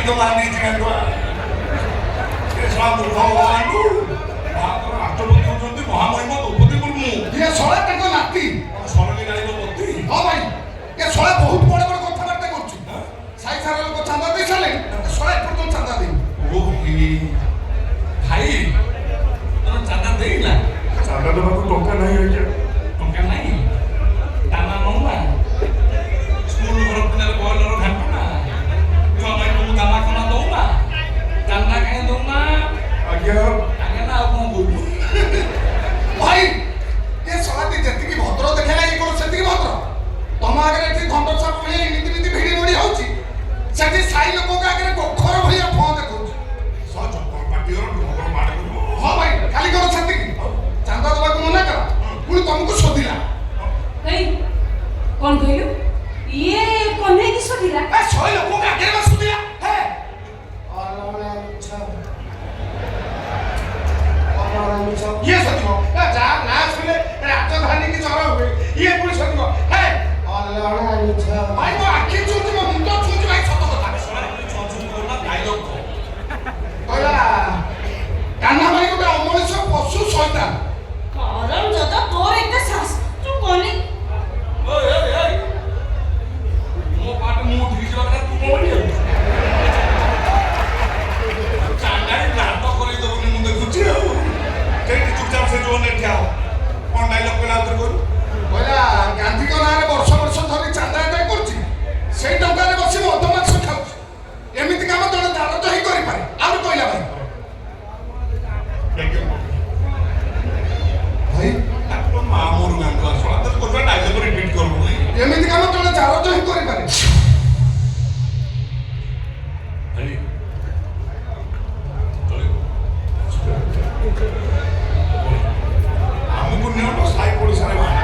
itu mandi dengan dua. Suatu kawan tu, bahagia राष्ट्रपति होती महामहिम द्रौपदी मुर्मू ये सोला तक नाती सरणी नारी मंत्री हाँ भाई ये सोला बहुत बड़े बड़े कथबार्ता करछि साई सारा लोक चांदा दे साले सोला एपर्यंत चांदा दे ओ भाई तो चांदा देई ना चांदा देबाकू टंका नाही आज्ञा टंका नाही ताना नौना स्कूल घर पिनार बॉयलर घाटू ना छुआ भाई को दाना खाना दऊ ना चांदा काहे दऊ ना आज्ञा आज्ञा ना कौन बोलू भाई ये सोला दे जति की भद्र देखेला ये कोन सेति की भद्र तम आगे एठी घंट सब भई नीति नीति भिड़ी बड़ी होची सेति साई लोक के आगे गोखर भई फोन देखौची सच पार्टी और ढोबर मार करू हाँ भाई खाली करो सेति की चांदा देबाकू मना कर पुणी तुमको सोदिला नहीं कौन कहलु ये कोने की सोदिला ए सोई लोक के आगे में सोदिला है ये सदियो ए जा ना सुने राजधानी की चरा हुए ये पुलिस सदियो है भाई वो आखि चूची मो मुंडो चूची भाई सत कथा डायलॉग कहला कान्हा भाई को अमनुष्य पशु शैतान करम जदा तोर एकटा सास तू कोनी ओए ओए ओए मो पाट मु उठी जबा तू कोनी चांगाई नाटक करी दबनी मु देखुची केटी चुपचाप से जो ने ठाओ कोन डायलॉग पेला उतर कोन कहला गांधी को नारे वर्ष वर्ष धरी चांदा अदाय करछि सेई टंका रे बसी मद माछ खाउछि एमिति काम जण दान तो ही करि पारे आउ कहला भाई तो मामूर गांधो असला तो कोबा डायलॉग रिपीट करबो एमिति काम जण दान तो ही करि पारे भाई हमको नेओ तो साई पुलिस रे भाई